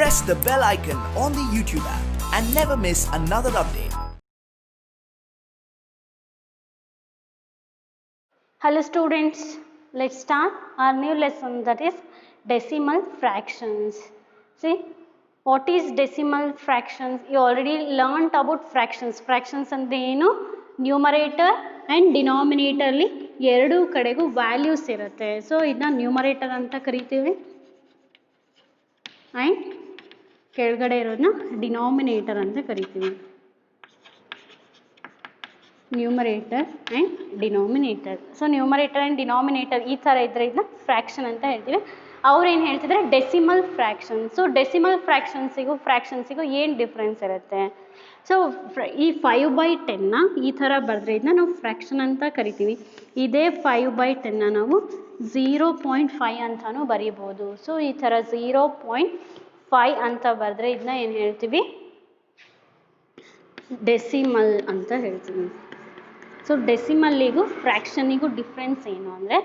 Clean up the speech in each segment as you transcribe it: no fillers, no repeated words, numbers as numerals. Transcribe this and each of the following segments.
press the bell icon on the YouTube app and never miss another update. Hello students, let's start our new lesson, that is decimal fractions. See, what is decimal fractions? You already learned about fractions. Fractions ಅಂದ್ರೆ ಏನು? Numerator and ಡಿನಾಮಿನೇಟರ್ಲಿ ಎರಡೂ ಕಡೆಗೂ values ಇರುತ್ತೆ. So ಇದನ್ನ numerator ಅಂತ ಕರಿತೀವಿ and ಕೆಳಗಡೆ ಇರೋದನ್ನ ಡಿನಾಮಿನೇಟರ್ ಅಂತ ಕರಿತೀವಿ. Numerator and denominator. So numerator and denominator ಈ ಥರ ಇದ್ದರೆ ಇದನ್ನ ಫ್ರ್ಯಾಕ್ಷನ್ ಅಂತ ಹೇಳ್ತೀವಿ. ಅವ್ರೇನು ಹೇಳ್ತಿದ್ರೆ ಡೆಸಿಮಲ್ ಫ್ರ್ಯಾಕ್ಷನ್. ಸೊ ಡೆಸಿಮಲ್ ಫ್ರ್ಯಾಕ್ಷನ್ಸಿಗೂ ಏನು ಡಿಫ್ರೆನ್ಸ್ ಇರುತ್ತೆ? ಸೊ ಈ 5/10ನ ಈ ಥರ ಬರೆದ್ರೆ ಇದನ್ನ ನಾವು ಫ್ರ್ಯಾಕ್ಷನ್ ಅಂತ ಕರಿತೀವಿ. ಇದೇ 5/10ನ ನಾವು 0.5 ಅಂತಲೂ ಬರೀಬೋದು. ಸೊ ಈ ಥರ 0.5 ಅಂತ ಬರೆದ್ರೆ ಇದನ್ನ ಏನು ಹೇಳ್ತೀವಿ? ಡೆಸಿಮಲ್ ಅಂತ ಹೇಳ್ತೀವಿ. ಸೊ ಡೆಸಿಮಲ್ಲಿಗೂ ಫ್ರ್ಯಾಕ್ಷನಿಗೂ ಡಿಫ್ರೆನ್ಸ್ ಏನು ಅಂದರೆ,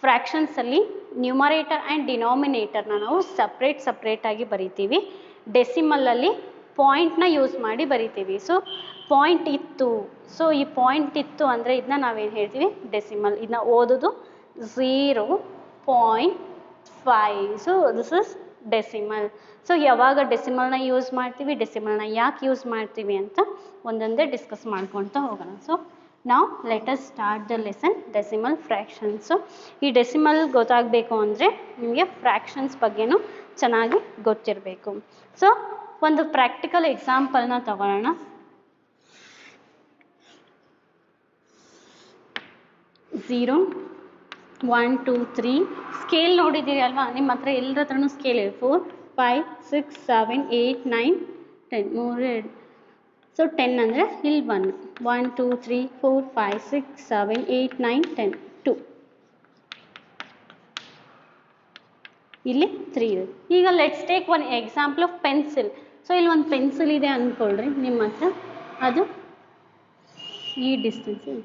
ಫ್ರ್ಯಾಕ್ಷನ್ಸಲ್ಲಿ ನ್ಯೂಮರೇಟರ್ ಆ್ಯಂಡ್ ಡಿನಾಮಿನೇಟರ್ನ ನಾವು ಸಪ್ರೇಟಾಗಿ ಬರಿತೀವಿ. ಡೆಸಿಮಲ್ಲಲ್ಲಿ ಪಾಯಿಂಟ್ನ ಯೂಸ್ ಮಾಡಿ ಬರಿತೀವಿ. ಸೊ ಪಾಯಿಂಟ್ ಇತ್ತು, ಸೊ ಈ ಪಾಯಿಂಟ್ ಇತ್ತು ಅಂದರೆ ಇದನ್ನ ನಾವೇನು ಹೇಳ್ತೀವಿ? ಡೆಸಿಮಲ್. ಇದನ್ನ ಓದೋದು 0.5. So this is decimal. So ಯಾವಾಗ ಡೆಸಿಮಲ್ನ ಯೂಸ್ ಮಾಡ್ತೀವಿ, ಡೆಸಿಮಲ್ನ ಯಾಕೆ ಯೂಸ್ ಮಾಡ್ತೀವಿ ಅಂತ ಒಂದೊಂದೇ ಡಿಸ್ಕಸ್ ಮಾಡ್ಕೊಳ್ತಾ ಹೋಗೋಣ. ಸೊ ನಾವು let us start the lesson decimal fractions. So ಈ ಡೆಸಿಮಲ್ ಗೊತ್ತಾಗಬೇಕು ಅಂದರೆ ನಿಮಗೆ ಫ್ರ್ಯಾಕ್ಷನ್ಸ್ ಬಗ್ಗೆನೂ ಚೆನ್ನಾಗಿ ಗೊತ್ತಿರಬೇಕು. ಸೊ ಒಂದು ಪ್ರಾಕ್ಟಿಕಲ್ ಎಕ್ಸಾಂಪಲ್ನ ತಗೊಳ್ಳೋಣ. 0, 1, 2, 3 ಸ್ಕೇಲ್ ನೋಡಿದ್ದೀರಿ ಅಲ್ವಾ? ನಿಮ್ಮ ಹತ್ರ ಎಲ್ಲರ ಹತ್ರನೂ ಸ್ಕೇಲ್ ಇದೆ. 4, 5, 6, 7, 8, 9, 10. 3, 2. ಸೊ 10 ಅಂದರೆ ಇಲ್ಲಿ 1, 2, 3, 4, 5, 6, 7, 8, 9, 10, 2. ಇಲ್ಲಿ 3 ಇದೆ. ಈಗ let's take one example of pencil. So ಇಲ್ಲಿ ಒಂದು ಪೆನ್ಸಿಲ್ ಇದೆ ಅಂದ್ಕೊಳ್ರಿ ನಿಮ್ಮ ಹತ್ರ, ಅದು ಈ ಡಿಸ್ಟೆನ್ಸ್ ಇದೆ.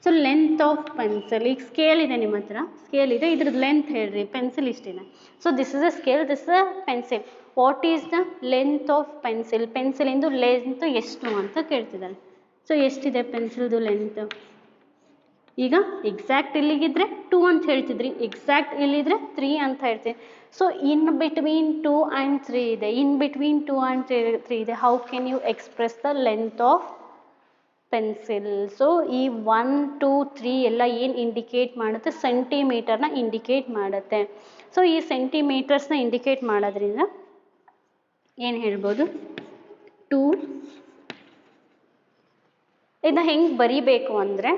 ಸೊ ಲೆಂತ್ ಆಫ್ ಪೆನ್ಸಿಲ್, ಈಗ ಸ್ಕೇಲ್ ಇದೆ ನಿಮ್ಮ ಹತ್ರ, ಸ್ಕೇಲ್ ಇದೆ, ಇದ್ರದ್ದು ಲೆಂತ್ ಹೇಳ್ರಿ. ಪೆನ್ಸಿಲ್ ಇಷ್ಟಿದೆ. So this is a scale, this is a pencil. What is the length of pencil? ಪೆನ್ಸಿಲಿಂದು ಲೆಂತ್ ಎಷ್ಟು ಅಂತ ಕೇಳ್ತಿದ್ದಾರೆ. ಸೊ ಎಷ್ಟಿದೆ ಪೆನ್ಸಿಲ್ದು ಲೆಂತ್? ಈಗ ಎಕ್ಸಾಕ್ಟ್ ಇಲ್ಲಿಗಿದ್ರೆ 2 ಅಂತ ಹೇಳ್ತಿದ್ರಿ, ಎಕ್ಸಾಕ್ಟ್ ಇಲ್ಲಿದ್ರೆ 3 ಅಂತ ಹೇಳ್ತೀವಿ. ಸೊ ಇನ್ ಬಿಟ್ವೀನ್ 2 ಆ್ಯಂಡ್ 3 ಇದೆ, ಇನ್ ಬಿಟ್ವೀನ್ 2 ಆ್ಯಂಡ್ 3 ಇದೆ. How can you express the length of pencil? So ಈ 1, 2, 3 ಎಲ್ಲ ಏನು ಇಂಡಿಕೇಟ್ ಮಾಡುತ್ತೆ? ಸೆಂಟಿಮೀಟರ್ನ ಇಂಡಿಕೇಟ್ ಮಾಡುತ್ತೆ. ಸೊ ಈ ಸೆಂಟಿಮೀಟರ್ಸ್ನ ಇಂಡಿಕೇಟ್ ಮಾಡೋದ್ರಿಂದ ಏನು ಹೇಳ್ಬೋದು? 2. ಇದನ್ನ ಹೆಂಗೆ ಬರಿಬೇಕು ಅಂದರೆ,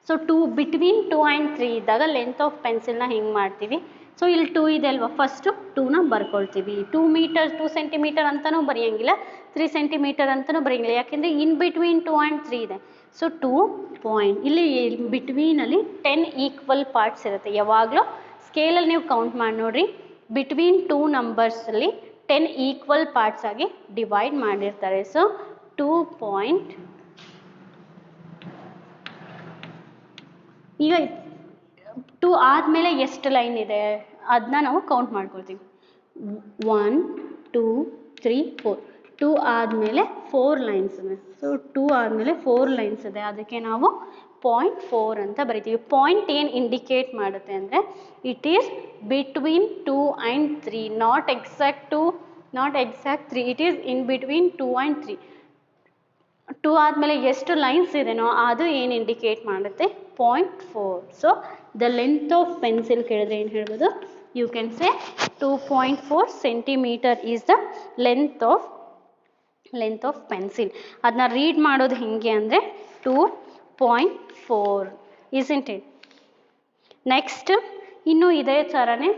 ಸೊ ಬಿಟ್ವೀನ್ 2 ಆ್ಯಂಡ್ 3 ಇದ್ದಾಗ ಲೆಂತ್ ಆಫ್ ಪೆನ್ಸಿಲ್ನ ಹೆಂಗೆ ಮಾಡ್ತೀವಿ? ಸೊ ಇಲ್ಲಿ 2 ಇದೆ ಅಲ್ವಾ, ಫಸ್ಟು 2ನ ಬರ್ಕೊಳ್ತೀವಿ. 2 ಸೆಂಟಿಮೀಟರ್ ಅಂತಲೂ ಬರೆಯೋಂಗಿಲ್ಲ, 3 ಸೆಂಟಿಮೀಟರ್ ಅಂತಲೂ ಬರೆಯೋಂಗಿಲ್ಲ. ಯಾಕೆಂದರೆ ಇನ್ ಬಿಟ್ವೀನ್ 2 ಆ್ಯಂಡ್ 3 ಇದೆ. ಸೊ 2 ಪಾಯಿಂಟ್, ಇಲ್ಲಿ ಬಿಟ್ವೀನಲ್ಲಿ 10 ಈಕ್ವಲ್ ಪಾರ್ಟ್ಸ್ ಇರುತ್ತೆ. ಯಾವಾಗಲೂ ಸ್ಕೇಲಲ್ಲಿ ನೀವು ಕೌಂಟ್ ಮಾಡಿ ನೋಡಿರಿ, ಬಿಟ್ವೀನ್ 2 ನಂಬರ್ಸಲ್ಲಿ 10 ಈಕ್ವಲ್ ಪಾರ್ಟ್ಸ್ ಆಗಿ ಡಿವೈಡ್ ಮಾಡಿರ್ತಾರೆ. So 2 point. ಈಗ 2 ಆದಮೇಲೆ ಎಷ್ಟು ಲೈನ್ ಇದೆ ಅದನ್ನ ನಾವು ಕೌಂಟ್ ಮಾಡ್ಕೊಳ್ತೀವಿ. 1, 2, 3, 4. 2 ಆದಮೇಲೆ 4 ಲೈನ್ಸ್ ಇದೆ. ಸೊ 2 ಆದಮೇಲೆ 4 ಲೈನ್ಸ್ ಇದೆ, ಅದಕ್ಕೆ ನಾವು 0.4 ಅಂತ ಬರಿತೀವಿ. ಪಾಯಿಂಟ್ ಏನು ಇಂಡಿಕೇಟ್ ಮಾಡುತ್ತೆ ಅಂದರೆ, it is between 2 and 3, not exact 2, not exact 3. It is in between 2 and 3. 2 ಆದಮೇಲೆ ಎಷ್ಟು ಲೈನ್ಸ್ ಇದೆನೋ ಅದು ಏನು ಇಂಡಿಕೇಟ್ ಮಾಡುತ್ತೆ? 0.4. So the length of pencil ಕೇಳಿದ್ರೆ ಏನು ಹೇಳ್ಬೋದು? You can say 2.4 centimetre is the length of pencil. ಅದನ್ನ ರೀಡ್ ಮಾಡೋದು ಹೇಗೆ ಅಂದರೆ 2.4, isn't it? ನೆಕ್ಸ್ಟ್ ಇನ್ನೂ ಇದೇ ಥರನೇ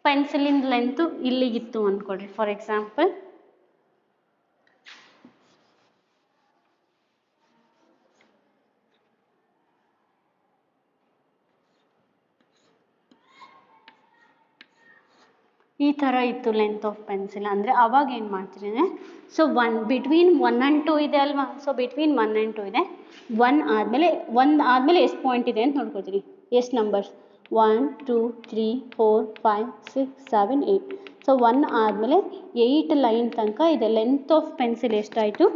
ಪೆನ್ಸಿಲಿನ ಲೆಂತು ಇಲ್ಲಿಗಿತ್ತು ಅಂದ್ಕೊಳ್ರಿ. ಫಾರ್ ಎಕ್ಸಾಂಪಲ್, ಈ ಥರ ಇತ್ತು ಲೆಂತ್ ಆಫ್ ಪೆನ್ಸಿಲ್ ಅಂದರೆ, ಅವಾಗ ಏನು ಮಾಡ್ತೀರಿ ಅಂದರೆ, ಸೊ ಬಿಟ್ವೀನ್ 1 ಆ್ಯಂಡ್ 2 ಇದೆ ಅಲ್ವಾ? ಸೊ ಬಿಟ್ವೀನ್ 1 ಆ್ಯಂಡ್ 2 ಇದೆ. 1 ಆದಮೇಲೆ ಎಷ್ಟು ಪಾಯಿಂಟ್ ಇದೆ ಅಂತ ನೋಡ್ಕೊತೀರಿ, ಎಷ್ಟು ನಂಬರ್ಸ್? 1, 2, 3, 4, 5, 6, 7, 8. ಸೊ 1 ಆದಮೇಲೆ 8 ಲೈನ್ ತನಕ ಇದೆ. ಲೆಂತ್ ಆಫ್ ಪೆನ್ಸಿಲ್ ಎಷ್ಟಾಯಿತು?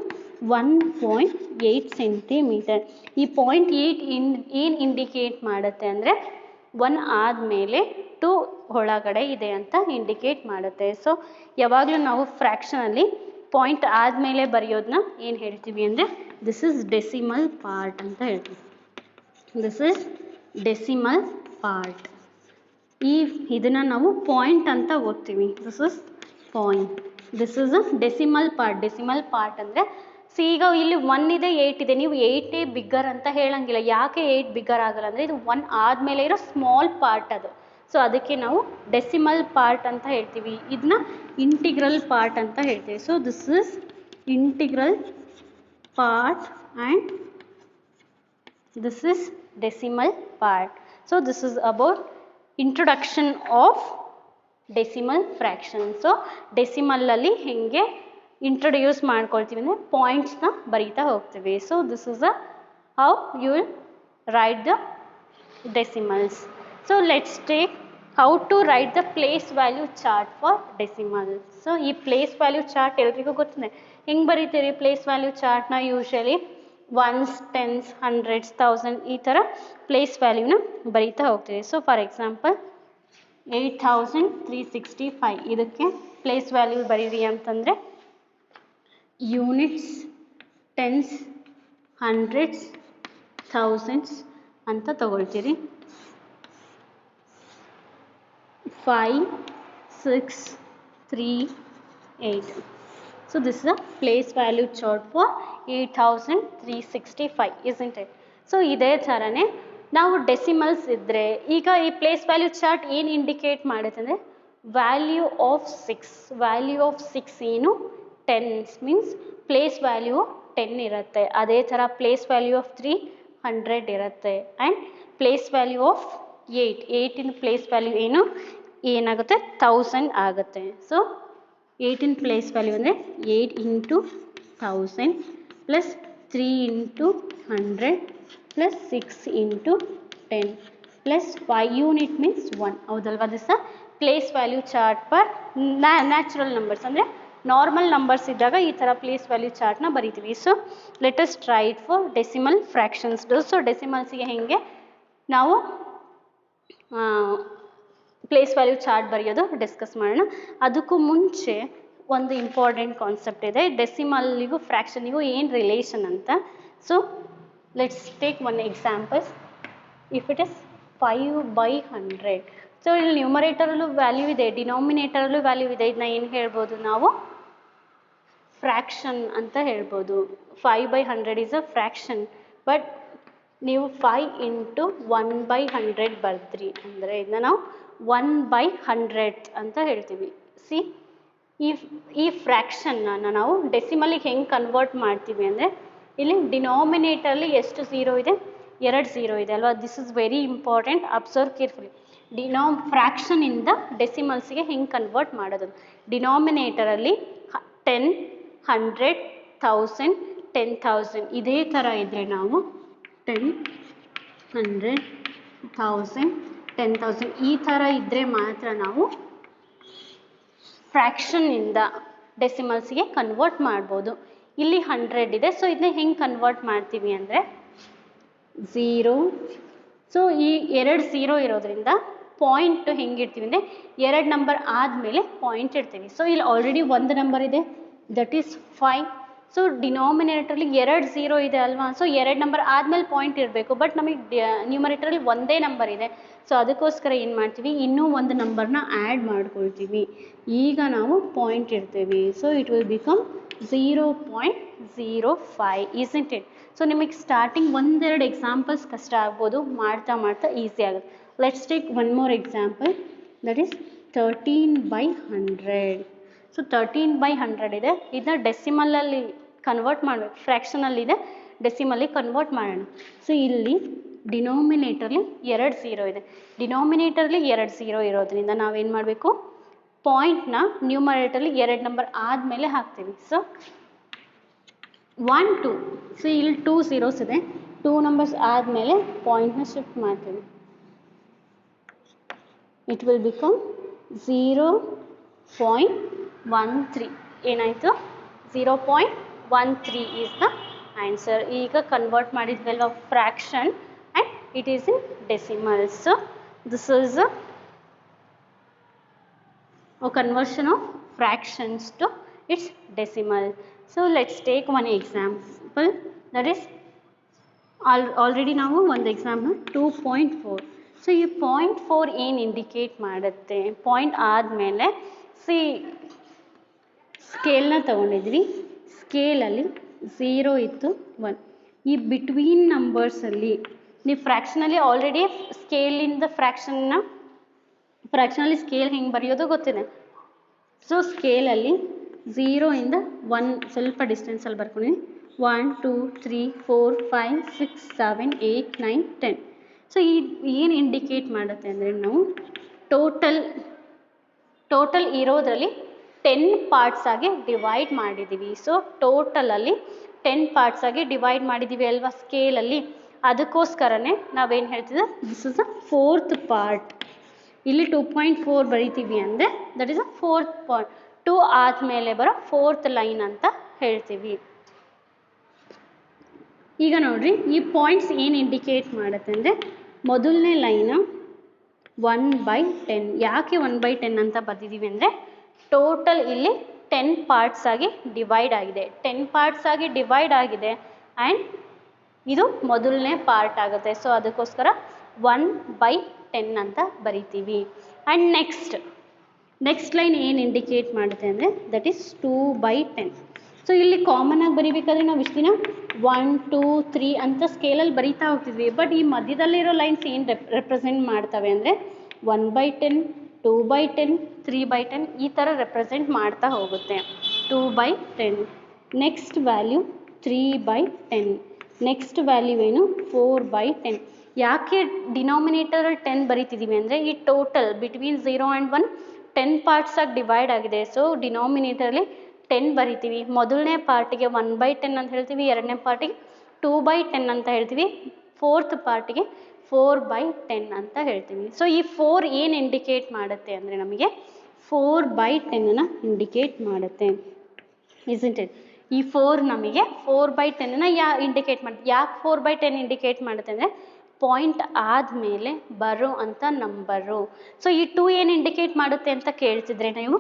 1.8 ಸೆಂಟಿಮೀಟರ್. ಈ 0.8 ಏನು ಇಂಡಿಕೇಟ್ ಮಾಡುತ್ತೆ ಅಂದರೆ 1 ಆದಮೇಲೆ 2 ಒಳಗಡೆ ಇದೆ ಅಂತ ಇಂಡಿಕೇಟ್ ಮಾಡುತ್ತೆ. ಸೊ ಯಾವಾಗಲೂ ನಾವು ಫ್ರ್ಯಾಕ್ಷನಲ್ಲಿ ಪಾಯಿಂಟ್ ಆದಮೇಲೆ ಬರೆಯೋದನ್ನ ಏನು ಹೇಳ್ತೀವಿ ಅಂದರೆ ದಿಸ್ ಇಸ್ ಡೆಸಿಮಲ್ ಪಾರ್ಟ್ ಅಂತ ಹೇಳ್ತೀವಿ. This is decimal part. ಇದನ್ನು ನಾವು ಪಾಯಿಂಟ್ ಅಂತ ಓದ್ತೀವಿ. This is point. This is a decimal part. Decimal part ಅಂದರೆ ಈಗ ಇಲ್ಲಿ 1 ಇದೆ 8 ಇದೆ, ನೀವು 8 ಬಿಗ್ಗರ್ ಅಂತ ಹೇಳಂಗಿಲ್ಲ. ಯಾಕೆ 8 ಬಿಗ್ಗರ್ ಆಗಲ್ಲ ಅಂದರೆ ಇದು 1 ಆದಮೇಲೆ ಇರೋ ಸ್ಮಾಲ್ ಪಾರ್ಟ್ ಅದು. ಸೊ ಅದಕ್ಕೆ ನಾವು ಡೆಸಿಮಲ್ ಪಾರ್ಟ್ ಅಂತ ಹೇಳ್ತೀವಿ. ಇದನ್ನ ಇಂಟಿಗ್ರಲ್ ಪಾರ್ಟ್ ಅಂತ ಹೇಳ್ತೀವಿ. So this is integral part and this is decimal part. So this is about introduction of decimal fraction. So ಡೆಸಿಮಲ್ಲಲ್ಲಿ ಹೇಗೆ ಇಂಟ್ರೊಡ್ಯೂಸ್ ಮಾಡ್ಕೊಳ್ತೀವಿ ಅಂದರೆ ಪಾಯಿಂಟ್ಸ್ನ ಬರೀತಾ ಹೋಗ್ತೀವಿ. So this is how you will write the decimals. So let's take how to write the place value chart for decimals. So ಈ place value chart ಎಲ್ರಿಗೂ ಗೊತ್ತಿದೆ. ಹೆಂಗೆ ಬರೀತೀರಿ ಪ್ಲೇಸ್ ವ್ಯಾಲ್ಯೂ ಚಾರ್ಟ್ನ? ಯೂಶಲಿ ಒನ್ಸ್, ಟೆನ್ಸ್, ಹಂಡ್ರೆಡ್ಸ್, 1000 ಈ ಥರ place ವ್ಯಾಲ್ಯೂನ ಬರೀತಾ ಹೋಗ್ತೀವಿ. ಸೊ ಫಾರ್ ಎಕ್ಸಾಂಪಲ್ 8365 ಇದಕ್ಕೆ ಪ್ಲೇಸ್ ವ್ಯಾಲ್ಯೂ ಬರೀರಿ ಅಂತಂದರೆ ಯೂನಿಟ್ಸ್, ಟೆನ್ಸ್, ಹಂಡ್ರೆಡ್ಸ್, ಥೌಸಂಡ್ಸ್ ಅಂತ ತಗೊಳ್ತೀರಿ. 5, 6, 3, 8. So this is a place value chart for 8365, isn't it? So ಇದೇ ಥರನೇ ನಾವು ಡೆಸಿಮಲ್ಸ್ ಇದ್ದರೆ ಈಗ ಈ ಪ್ಲೇಸ್ ವ್ಯಾಲ್ಯೂ ಚಾರ್ಟ್ ಏನು ಇಂಡಿಕೇಟ್ ಮಾಡುತ್ತೆ ಅಂದರೆ ವ್ಯಾಲ್ಯೂ ಆಫ್ 6. ವ್ಯಾಲ್ಯೂ ಆಫ್ 6 ಏನು? 10 ಮೀನ್ಸ್ ಪ್ಲೇಸ್ ವ್ಯಾಲ್ಯೂ 10 ಇರುತ್ತೆ. ಅದೇ ಥರ ಪ್ಲೇಸ್ ವ್ಯಾಲ್ಯೂ ಆಫ್ 3 100 ಇರುತ್ತೆ. And place value of 8 in place value ಏನಾಗುತ್ತೆ? 1000 ಆಗುತ್ತೆ. ಸೊ 8 ಇನ್ ಪ್ಲೇಸ್ ವ್ಯಾಲ್ಯೂ ಅಂದರೆ 8 into 1000 plus 3 into 100 plus 6 into 10 plus 5 unit means 1. ಹೌದಲ್ವಾ? This place value chart for natural numbers ಅಂದರೆ normal numbers ಇದ್ದಾಗ ಈ ಥರ place value ಚಾರ್ಟ್ನ ಬರಿತೀವಿ. So let us try it for decimal fractions. So ಡೆಸಿಮಲ್ಸಿಗೆ ಹೇಗೆ ನಾವು ಪ್ಲೇಸ್ ವ್ಯಾಲ್ಯೂ ಚಾರ್ಟ್ ಬರೆಯೋದು ಡಿಸ್ಕಸ್ ಮಾಡೋಣ. ಅದಕ್ಕೂ ಮುಂಚೆ ಒಂದು ಇಂಪಾರ್ಟೆಂಟ್ ಕಾನ್ಸೆಪ್ಟ್ ಇದೆ. ಡೆಸಿಮಲ್ಲಿಗೂ ಫ್ರ್ಯಾಕ್ಷನಿಗೂ ಏನು ರಿಲೇಷನ್ ಅಂತ. So let's take one examples. If it is 5/100. So ಇಲ್ಲಿ ನ್ಯೂಮರೇಟರಲ್ಲೂ ವ್ಯಾಲ್ಯೂ ಇದೆ, ಡಿನಾಮಿನೇಟರಲ್ಲೂ ವ್ಯಾಲ್ಯೂ ಇದೆ. ಇದನ್ನ ಏನು ಹೇಳ್ಬೋದು ನಾವು? ಫ್ರ್ಯಾಕ್ಷನ್ ಅಂತ ಹೇಳ್ಬೋದು. 5/100 ಈಸ್ ಅ ಫ್ರ್ಯಾಕ್ಷನ್. ಬಟ್ ನೀವು 5 ಇಂಟು 1/100 ಬರೆದ್ರಿ ಅಂದರೆ ಇದನ್ನ ನಾವು 1/100 ಅಂತ ಹೇಳ್ತೀವಿ. ಸಿ ಈ ಫ್ರ್ಯಾಕ್ಷನ್ನ ನಾವು ಡೆಸಿಮಲಿಗೆ ಹೆಂಗೆ ಕನ್ವರ್ಟ್ ಮಾಡ್ತೀವಿ ಅಂದರೆ ಇಲ್ಲಿ ಡಿನಾಮಿನೇಟರಲ್ಲಿ ಎಷ್ಟು ಝೀರೋ ಇದೆ? 2 ಝೀರೋ ಇದೆ ಅಲ್ವಾ? This is very important. Observe carefully. ಫ್ರ್ಯಾಕ್ಷನಿಂದ ಡೆಸಿಮಲ್ಸಿಗೆ ಹೆಂಗೆ ಕನ್ವರ್ಟ್ ಮಾಡೋದು? ಡಿನಾಮಿನೇಟರಲ್ಲಿ 10, 100, 1000, 10,000 ಇದೇ ಥರ ಇದ್ದರೆ ನಾವು 10, 100, 1000, 10,000 ಈ ಥರ ಇದ್ದರೆ ಮಾತ್ರ ನಾವು ಫ್ರ್ಯಾಕ್ಷನ್ನಿಂದ ಡೆಸಿಮಲ್ಸ್ಗೆ ಕನ್ವರ್ಟ್ ಮಾಡ್ಬೋದು. ಇಲ್ಲಿ 100 ಇದೆ. ಸೊ ಇದನ್ನ ಹೆಂಗೆ ಕನ್ವರ್ಟ್ ಮಾಡ್ತೀವಿ ಅಂದರೆ 0. ಸೊ ಈ 2 ಝೀರೋ ಇರೋದ್ರಿಂದ ಪಾಯಿಂಟ್ ಹೆಂಗಿಡ್ತೀವಿ ಅಂದರೆ 2 ನಂಬರ್ ಆದಮೇಲೆ ಪಾಯಿಂಟ್ ಇಡ್ತೀವಿ. ಸೊ ಇಲ್ಲಿ ಆಲ್ರೆಡಿ ಒಂದು ನಂಬರ್ ಇದೆ, ದಟ್ ಈಸ್ 5. ಸೊ ಡಿನಾಮಿನೇಟರ್ಲಿ 2 ಝೀರೋ ಇದೆ ಅಲ್ವಾ? ಸೊ 2 ನಂಬರ್ ಆದಮೇಲೆ ಪಾಯಿಂಟ್ ಇರಬೇಕು. ಬಟ್ ನಮಗೆ ನ್ಯೂಮರೇಟರಲ್ಲಿ ಒಂದೇ ನಂಬರ್ ಇದೆ. ಸೊ ಅದಕ್ಕೋಸ್ಕರ ಏನು ಮಾಡ್ತೀವಿ? ಇನ್ನೂ ಒಂದು ನಂಬರ್ನ ಆ್ಯಡ್ ಮಾಡ್ಕೊಳ್ತೀವಿ. ಈಗ ನಾವು ಪಾಯಿಂಟ್ ಇಡ್ತೀವಿ. So it will become 0.05, isn't it? So ನಿಮಗೆ ಸ್ಟಾರ್ಟಿಂಗ್ ಒಂದೆರಡು ಎಕ್ಸಾಂಪಲ್ಸ್ ಕಷ್ಟ ಆಗ್ಬೋದು, ಮಾಡ್ತಾ ಮಾಡ್ತಾ ಈಸಿ ಆಗುತ್ತೆ. Let's take one more example, that is 13/100. So 13/100 ಇದೆ. ಇದನ್ನ ಡೆಸಿಮಲಲ್ಲಿ ಕನ್ವರ್ಟ್ ಮಾಡಬೇಕು. ಫ್ರ್ಯಾಕ್ಷನಲ್ಲಿದೆ, ಡೆಸಿಮಲ್ಲಿ ಕನ್ವರ್ಟ್ ಮಾಡೋಣ. ಸೊ ಇಲ್ಲಿ ಡಿನಾಮಿನೇಟರ್ಲಿ 2 ಝೀರೋ ಇದೆ. ಡಿನಾಮಿನೇಟರ್ಲಿ 2 ಝೀರೋ ಇರೋದ್ರಿಂದ ನಾವೇನು ಮಾಡಬೇಕು? ಪಾಯಿಂಟ್ನ ನ್ಯೂಮರೇಟರ್ಲಿ 2 ನಂಬರ್ ಆದಮೇಲೆ ಹಾಕ್ತೀವಿ. ಸೊ 1, 2. ಸೊ ಇಲ್ಲಿ 2 ಝೀರೋಸ್ ಇದೆ. 2 ನಂಬರ್ಸ್ ಆದಮೇಲೆ ಪಾಯಿಂಟ್ನ ಶಿಫ್ಟ್ ಮಾಡ್ತೀವಿ. ಇಟ್ ವಿಲ್ ಬಿಕಮ್ 0, 0.13 ಏನಾಯಿತು 0.13 ಈಸ್ ದ ಆನ್ಸರ್. ಈಗ ಕನ್ವರ್ಟ್ ಮಾಡಿದ್ವಲ್ವ fraction and it is in decimals. So this is a conversion of fractions to its decimal. So let's take one example, that is already ನಾವು ಒಂದು example 2.4. So ಈ 0.4 ಏನು indicate ಮಾಡುತ್ತೆ, point ಆದಮೇಲೆ C ಸ್ಕೇಲ್ನ ತೊಗೊಂಡಿದ್ವಿ, ಸ್ಕೇಲಲ್ಲಿ 0 ಇತ್ತು 1, ಈ ಬಿಟ್ವೀನ್ ನಂಬರ್ಸಲ್ಲಿ ನೀವು ಫ್ರ್ಯಾಕ್ಷನಲ್ಲಿ ಆಲ್ರೆಡಿ ಸ್ಕೇಲಿಂದ ಫ್ರ್ಯಾಕ್ಷನಲ್ಲಿ ಸ್ಕೇಲ್ ಹೆಂಗೆ ಬರೆಯೋದು ಗೊತ್ತಿದೆ. ಸೊ ಸ್ಕೇಲಲ್ಲಿ 0 ಇಂದ 1 ಸ್ವಲ್ಪ ಡಿಸ್ಟೆನ್ಸಲ್ಲಿ ಬರ್ಕೊಂಡಿದ್ದೀನಿ, 1 2 3 4 5 6 7 8 9 10. ಸೊ ಏನು ಇಂಡಿಕೇಟ್ ಮಾಡುತ್ತೆ ಅಂದರೆ ನಾವು ಟೋಟಲ್ ಇರೋದ್ರಲ್ಲಿ 10 ಪಾರ್ಟ್ಸ್ ಆಗಿ ಡಿವೈಡ್ ಮಾಡಿದ್ದೀವಿ. ಸೊ ಟೋಟಲಲ್ಲಿ 10 ಪಾರ್ಟ್ಸ್ ಆಗಿ ಡಿವೈಡ್ ಮಾಡಿದ್ದೀವಿ ಅಲ್ವಾ ಸ್ಕೇಲಲ್ಲಿ, ಅದಕ್ಕೋಸ್ಕರನೇ ನಾವೇನು ಹೇಳ್ತಿದ್ದೆ, this is a 4th part. ಇಲ್ಲಿ 2.4 ಬರಿತೀವಿ ಅಂದರೆ that is a 4th part. 2 ಆದಮೇಲೆ ಬರೋ 4th ಲೈನ್ ಅಂತ ಹೇಳ್ತೀವಿ. ಈಗ ನೋಡ್ರಿ, ಈ ಪಾಯಿಂಟ್ಸ್ ಏನು ಇಂಡಿಕೇಟ್ ಮಾಡುತ್ತೆ ಅಂದರೆ ಮೊದಲನೇ ಲೈನು 1/10. ಯಾಕೆ 1/10 ಅಂತ ಬರ್ದಿದ್ದೀವಿ ಅಂದರೆ ಟೋಟಲ್ ಇಲ್ಲಿ 10 ಪಾರ್ಟ್ಸ್ ಆಗಿ ಡಿವೈಡ್ ಆಗಿದೆ, 10 ಪಾರ್ಟ್ಸ್ ಆಗಿ ಡಿವೈಡ್ ಆಗಿದೆ ಆ್ಯಂಡ್ ಇದು ಮೊದಲನೇ ಪಾರ್ಟ್ ಆಗುತ್ತೆ. ಸೊ ಅದಕ್ಕೋಸ್ಕರ 1/10 ಅಂತ ಬರಿತೀವಿ. ಆ್ಯಂಡ್ ನೆಕ್ಸ್ಟ್ ಲೈನ್ ಏನು ಇಂಡಿಕೇಟ್ ಮಾಡುತ್ತೆ ಅಂದರೆ ದಟ್ ಈಸ್ 2/10. ಸೊ ಇಲ್ಲಿ ಕಾಮನ್ ಆಗಿ ಬರಿಬೇಕಾದ್ರೆ ನಾವು ಇಷ್ಟು ದಿನ 1 2 3 ಅಂತ ಸ್ಕೇಲಲ್ಲಿ ಬರಿತಾ ಹೋಗ್ತಿದ್ವಿ. ಬಟ್ ಈ ಮಧ್ಯದಲ್ಲಿರೋ ಲೈನ್ಸ್ ಏನು ರೆಪ್ರೆಸೆಂಟ್ ಮಾಡ್ತವೆ ಅಂದರೆ 1/10 2/10 3/10 ಈ ಥರ ರೆಪ್ರೆಸೆಂಟ್ ಮಾಡ್ತಾ ಹೋಗುತ್ತೆ. 2/10, ನೆಕ್ಸ್ಟ್ ವ್ಯಾಲ್ಯೂ 3/10, ನೆಕ್ಸ್ಟ್ ವ್ಯಾಲ್ಯೂ ಏನು 4/10. ಯಾಕೆ ಡಿನಾಮಿನೇಟರಲ್ಲಿ 10 ಬರಿತಿದ್ದೀವಿ ಅಂದರೆ ಈ ಟೋಟಲ್ ಬಿಟ್ವೀನ್ 0 ಆ್ಯಂಡ್ 1 10 ಪಾರ್ಟ್ಸ್ ಆಗಿ ಡಿವೈಡ್ ಆಗಿದೆ. ಸೊ ಡಿನಾಮಿನೇಟರಲ್ಲಿ 10 ಬರಿತೀವಿ. ಮೊದಲನೇ ಪಾರ್ಟಿಗೆ 1/10 ಅಂತ ಹೇಳ್ತೀವಿ, ಎರಡನೇ ಪಾರ್ಟಿಗೆ 2/10 ಅಂತ ಹೇಳ್ತೀವಿ, 4th ಪಾರ್ಟಿಗೆ 4/10 ಅಂತ ಹೇಳ್ತೀವಿ. ಸೊ ಈ 4 ಏನು ಇಂಡಿಕೇಟ್ ಮಾಡುತ್ತೆ ಅಂದರೆ ನಮಗೆ 4/10 ಇಂಡಿಕೇಟ್ ಮಾಡುತ್ತೆ, ಇಸ್ಂಟ್ ಇಟ್? ಈ 4 ನಮಗೆ 4/10 ಇಂಡಿಕೇಟ್ ಮಾಡುತ್ತೆ. ಯಾಕೆ 4/10 ಇಂಡಿಕೇಟ್ ಮಾಡುತ್ತೆ ಅಂದರೆ ಪಾಯಿಂಟ್ ಆದಮೇಲೆ ಬರೋ ಅಂಥ ನಂಬರು. ಸೊ ಈ 2 ಏನು ಇಂಡಿಕೇಟ್ ಮಾಡುತ್ತೆ ಅಂತ ಕೇಳ್ತಿದ್ರೆ ನೀವು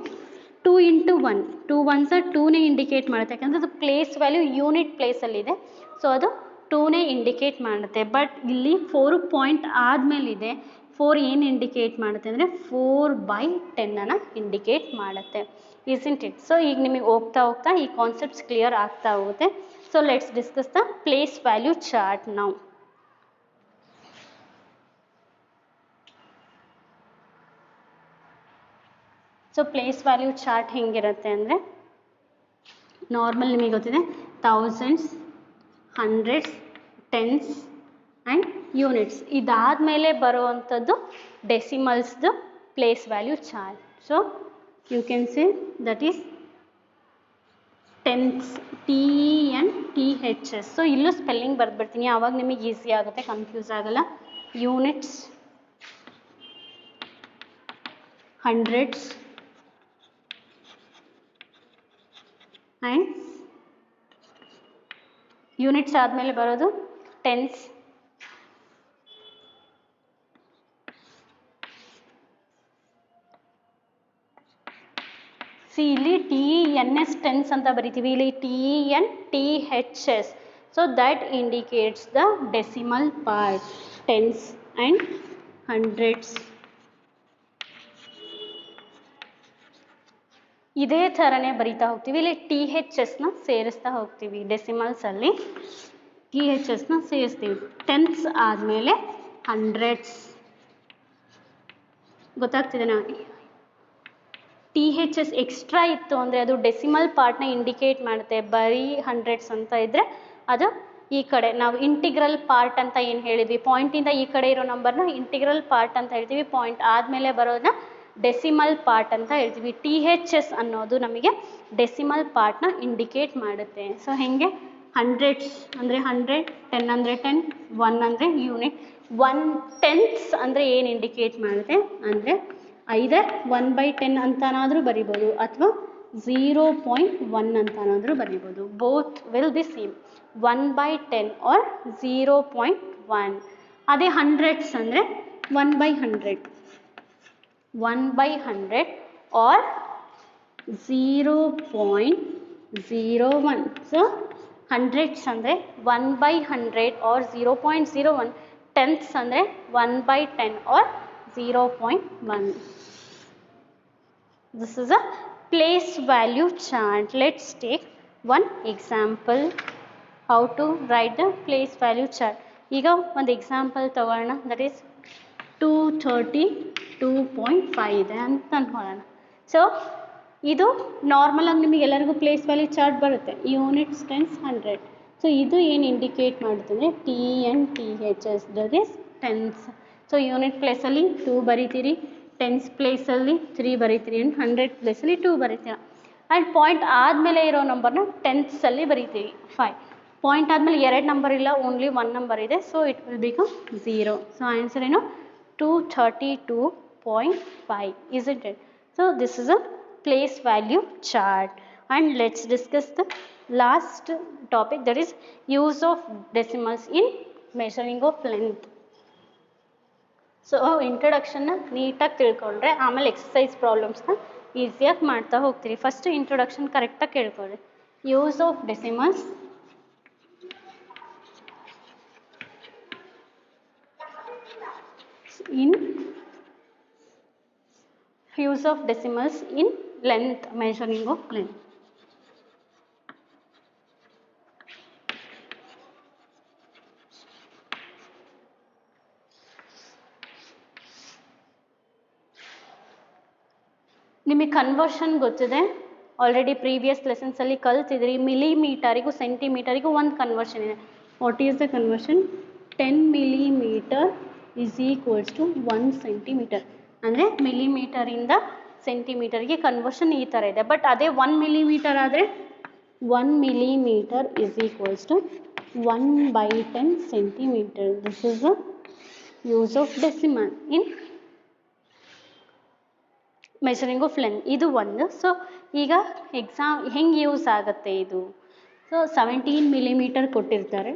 2 × 1, 2 1s 2ನೇ ಇಂಡಿಕೇಟ್ ಮಾಡುತ್ತೆ, ಯಾಕಂದರೆ ಅದು ಪ್ಲೇಸ್ ವ್ಯಾಲ್ಯೂ ಯೂನಿಟ್ ಪ್ಲೇಸಲ್ಲಿದೆ. ಸೊ ಅದು 2ನೇ ಇಂಡಿಕೇಟ್ ಮಾಡುತ್ತೆ. ಬಟ್ ಇಲ್ಲಿ 4 ಪಾಯಿಂಟ್ ಆದಮೇಲಿದೆ, 4 ಏನು ಇಂಡಿಕೇಟ್ ಮಾಡುತ್ತೆ ಅಂದರೆ 4/10 ಇಂಡಿಕೇಟ್ ಮಾಡುತ್ತೆ, ಇಸ್ಂಟ್ ಇಟ್? ಸೊ ಈಗ ನಿಮಗೆ ಹೋಗ್ತಾ ಈ ಕಾನ್ಸೆಪ್ಟ್ಸ್ ಕ್ಲಿಯರ್ ಆಗ್ತಾ ಹೋಗುತ್ತೆ. So let's discuss the place value chart now. So place value chart ಹೆಂಗಿರುತ್ತೆ ಅಂದರೆ ನಾರ್ಮಲ್ ನಿಮಗೆ ಗೊತ್ತಿದೆ, thousands, hundreds, tens and units. ಇದಾದಮೇಲೆ ಬರುವಂಥದ್ದು ಡೆಸಿಮಲ್ಸ್ದು place value chart. So you can say that is tens, TENTHS. So ಇಲ್ಲೂ ಸ್ಪೆಲ್ಲಿಂಗ್ ಬರೆದ್ಬಿಡ್ತೀನಿ, ಆವಾಗ ನಿಮಗೆ ಈಸಿ ಆಗುತ್ತೆ, ಕನ್ಫ್ಯೂಸ್ ಆಗಲ್ಲ. ಯೂನಿಟ್ಸ್, ಹಂಡ್ರೆಡ್ಸ್ ಆ್ಯಂಡ್ ಯೂನಿಟ್ಸ್ ಆದಮೇಲೆ ಬರೋದು ಟೆನ್ಸ್, ಇಲ್ಲಿ TENS ಟೆನ್ಸ್ ಅಂತ ಬರಿತೀವಿ, ಇಲ್ಲಿ TENTHS. So that indicates the decimal part, tense and hundreds. ಇದೇ ಥರನೇ ಬರಿತಾ ಹೋಗ್ತೀವಿ. ಇಲ್ಲಿ THSನ ಸೇರಿಸ್ತಾ ಹೋಗ್ತೀವಿ, ಡೆಸಿಮಲ್ಸಲ್ಲಿ THSನ ಸೇರಿಸ್ತೀವಿ. ಟೆನ್ಸ್ ಆದಮೇಲೆ ಹಂಡ್ರೆಡ್ಸ್, ಗೊತ್ತಾಗ್ತಿದೆ ನಾ? THS ಎಕ್ಸ್ಟ್ರಾ ಇತ್ತು ಅಂದರೆ ಅದು ಡೆಸಿಮಲ್ ಪಾರ್ಟ್ನ ಇಂಡಿಕೇಟ್ ಮಾಡುತ್ತೆ. ಬರೀ ಹಂಡ್ರೆಡ್ಸ್ ಅಂತ ಇದ್ದರೆ ಅದು ಈ ಕಡೆ ನಾವು ಇಂಟಿಗ್ರಲ್ ಪಾರ್ಟ್ ಅಂತ ಏನು ಹೇಳಿದ್ವಿ, ಪಾಯಿಂಟಿಂದ ಈ ಕಡೆ ಇರೋ ನಂಬರ್ನ ಇಂಟಿಗ್ರಲ್ ಪಾರ್ಟ್ ಅಂತ ಹೇಳ್ತೀವಿ, ಪಾಯಿಂಟ್ ಆದಮೇಲೆ ಬರೋದನ್ನ ಡೆಸಿಮಲ್ ಪಾರ್ಟ್ ಅಂತ ಹೇಳ್ತೀವಿ. THS ಅನ್ನೋದು ನಮಗೆ ಡೆಸಿಮಲ್ ಪಾರ್ಟ್ನ ಇಂಡಿಕೇಟ್ ಮಾಡುತ್ತೆ. ಸೊ ಹೇಗೆ ಹಂಡ್ರೆಡ್ಸ್ ಅಂದರೆ 100, 10 ಅಂದರೆ 10, 1 ಅಂದರೆ ಯೂನಿಟ್. 1/10 ಅಂದರೆ ಏನು ಇಂಡಿಕೇಟ್ ಮಾಡುತ್ತೆ ಅಂದರೆ ಐದರ್ 1/10 ಅಂತನಾದರೂ ಬರಿಬೋದು ಅಥವಾ 0.1 ಅಂತನಾದರೂ ಬರಿಬೋದು. Both will be same, 1/10 or 0.1. ಅದೇ ಹಂಡ್ರೆಡ್ಸ್ ಅಂದರೆ 1/100, 1/100 ಆರ್ 0.01. ಸೊ ಹಂಡ್ರೆಡ್ಸ್ ಅಂದರೆ 1/100 ಆರ್ 0.01, ಟೆನ್ತ್ಸ್ ಅಂದರೆ 1/10 or 0.1. This is a place value chart. Let's take one example how to write the place value chart. ಈಗ ಒಂದು ಎಕ್ಸಾಂಪಲ್ ತಗೊಳ್ಳೋಣ, ದಟ್ ಈಸ್ 232.5 ಇದೆ ಅಂತ ಅನ್ಕೊಳ್ಳೋಣ. So ಇದು ನಾರ್ಮಲ್ ಆಗಿ ನಿಮಗೆ ಎಲ್ಲರಿಗೂ ಪ್ಲೇಸ್ ವ್ಯಾಲ್ಯೂ ಚಾರ್ಟ್ ಬರುತ್ತೆ, ಯೂನಿಟ್ಸ್ ಟೆನ್ಸ್ 100. ಸೊ ಇದು ಏನು ಇಂಡಿಕೇಟ್ ಮಾಡುತ್ತೆ ಅಂದರೆ TNTHS, that is tense. So unit ಪ್ಲೇಸಲ್ಲಿ 2 ಬರಿತೀರಿ, ಟೆನ್ಸ್ ಪ್ಲೇಸಲ್ಲಿ 3 ಬರಿತೀರಿ, ಆ್ಯಂಡ್ 100 ಪ್ಲೇಸಲ್ಲಿ 2 ಬರಿತೀರ. ಆ್ಯಂಡ್ ಪಾಯಿಂಟ್ ಆದಮೇಲೆ ಇರೋ ನಂಬರ್ನ ಟೆನ್ಸಲ್ಲಿ ಬರಿತೀವಿ 5. ಪಾಯಿಂಟ್ ಆದಮೇಲೆ 2 ನಂಬರ್ ಇಲ್ಲ, ಓನ್ಲಿ 1 ನಂಬರ್ ಇದೆ, so it will become 0. So answer ಏನು 232.5, isn't it? So this is a place value chart. And let's discuss the last topic, that is use of decimals in measuring of length. So ಇಂಟ್ರೊಡಕ್ಷನ್ನ ನೀಟಾಗಿ ತಿಳ್ಕೊಂಡ್ರೆ ಆಮೇಲೆ exercise ಪ್ರಾಬ್ಲಮ್ಸ್ನ ಈಸಿಯಾಗಿ ಮಾಡ್ತಾ ಹೋಗ್ತೀರಿ. First introduction ಕರೆಕ್ಟಾಗಿ ಕೇಳ್ಕೊಳ್ಳಿ. Use of decimals in length, measuring of length. ನಿಮಗೆ ಕನ್ವರ್ಷನ್ ಗೊತ್ತಿದೆ, ಆಲ್ರೆಡಿ ಪ್ರೀವಿಯಸ್ ಲೆಸನ್ಸಲ್ಲಿ ಕಲ್ತಿದ್ರಿ. ಮಿಲಿಮೀಟರಿಗೂ ಸೆಂಟಿಮೀಟರಿಗೂ ಒಂದು ಕನ್ವರ್ಷನ್ ಇದೆ. What is the conversion? 10 millimeter is equals to 1 centimeter. ಅಂದರೆ ಮಿಲಿಮೀಟರಿಂದ ಸೆಂಟಿಮೀಟರ್ಗೆ ಕನ್ವರ್ಷನ್ ಈ ಥರ ಇದೆ. ಬಟ್ ಅದೇ 1 millimeter ಆದರೆ 1 millimeter is equals to 1/10 centimeter. This is the use of decimal in measuring of length. ಇದು ಒಂದು. ಸೊ ಈಗ ಎಕ್ಸಾಮ್ ಹೆಂಗೆ ಯೂಸ್ ಆಗುತ್ತೆ ಇದು? ಸೊ 17 millimeter ಕೊಟ್ಟಿರ್ತಾರೆ,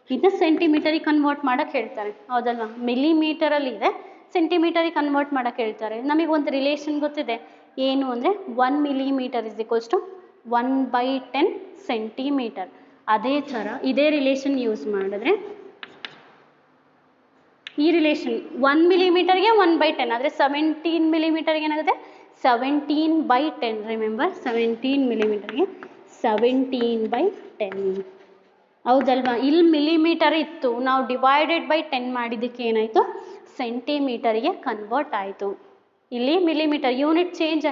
ಇದನ್ನ ಸೆಂಟಿಮೀಟರಿಗೆ ಕನ್ವರ್ಟ್ ಮಾಡೋಕ್ಕೆ ಹೇಳ್ತಾರೆ, ಹೌದಲ್ವಾ? ಮಿಲಿಮೀಟರಲ್ಲಿ ಇದೆ, ಸೆಂಟಿಮೀಟರಿಗೆ ಕನ್ವರ್ಟ್ ಮಾಡೋಕ್ಕೆ ಹೇಳ್ತಾರೆ. ನಮಗೆ ಒಂದು ರಿಲೇಷನ್ ಗೊತ್ತಿದೆ, ಏನು ಅಂದರೆ 1 millimeter is equals to 1/10 centimeter. ಅದೇ ಥರ ಇದೇ ರಿಲೇಷನ್ ಯೂಸ್ ಮಾಡಿದ್ರೆ ಈ ರಿಲೇಷನ್ 1 millimeterಗೆ 1/10 ಆದರೆ 17 millimeterಗೆ ಏನಾಗುತ್ತೆ 17/10. ರಿಮೆಂಬರ್ 17 millimeterಗೆ 17/10, ಹೌದಲ್ವಾ? ಇಲ್ಲಿ ಮಿಲಿಮೀಟರ್ ಇತ್ತು, ನಾವು ಡಿವೈಡೆಡ್ ಬೈ 10 ಮಾಡಿದ್ದಕ್ಕೆ ಏನಾಯಿತು, ಸೆಂಟಿಮೀಟರಿಗೆ ಕನ್ವರ್ಟ್ ಆಯಿತು. ಇಲ್ಲಿ ಮಿಲಿಮೀಟರ್ ಯೂನಿಟ್ ಚೇಂಜ್.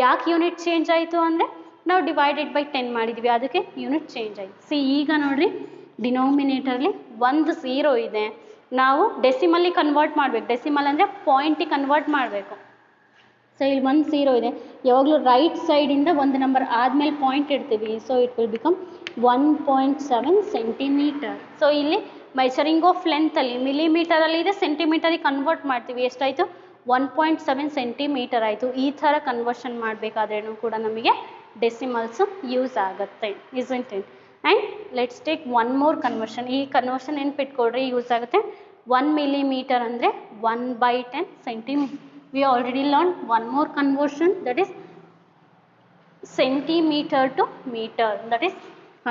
ಯಾಕೆ ಯೂನಿಟ್ ಚೇಂಜ್ ಆಯಿತು ಅಂದರೆ ನಾವು ಡಿವೈಡೆಡ್ ಬೈ 10 ಮಾಡಿದ್ವಿ, ಅದಕ್ಕೆ ಯೂನಿಟ್ ಚೇಂಜ್ ಆಯಿತು. ಈಗ ನೋಡಿರಿ, ಡಿನೋಮಿನೇಟರ್ಲಿ 1 0 ಇದೆ, ನಾವು ಡೆಸಿಮಲ್ಲಿ ಕನ್ವರ್ಟ್ ಮಾಡಬೇಕು. ಡೆಸಿಮಲ್ ಅಂದರೆ ಪಾಯಿಂಟಿಗೆ ಕನ್ವರ್ಟ್ ಮಾಡಬೇಕು. ಸೊ ಇಲ್ಲಿ 1 0 ಇದೆ, ಯಾವಾಗಲೂ ರೈಟ್ ಸೈಡಿಂದ ಒಂದು ನಂಬರ್ ಆದಮೇಲೆ ಪಾಯಿಂಟ್ ಇಡ್ತೀವಿ. So it will become 1.7 centimeter. So ಇಲ್ಲಿ ಮೆಷರಿಂಗ್ ಆಫ್ ಲೆಂತಲ್ಲಿ ಮಿಲಿಮೀಟರಲ್ಲಿ ಇದೆ, ಸೆಂಟಿಮೀಟರಿಗೆ ಕನ್ವರ್ಟ್ ಮಾಡ್ತೀವಿ. ಎಷ್ಟಾಯಿತು? 1.7 centimeter ಆಯಿತು. ಈ ಥರ ಕನ್ವರ್ಷನ್ ಮಾಡಬೇಕಾದ್ರೂ ಕೂಡ ನಮಗೆ ಡೆಸಿಮಲ್ಸು ಯೂಸ್ ಆಗುತ್ತೆ, isn't it? And let's take one more conversion. ಈ ಕನ್ವರ್ಷನ್ ನೆನ್ಪಿಟ್ಕೊಳ್ರಿ, ಯೂಸ್ ಆಗುತ್ತೆ. 1 millimeter ಅಂದರೆ 1/10 centimeter. We already learn one more conversion, that is centimeter to meter, that is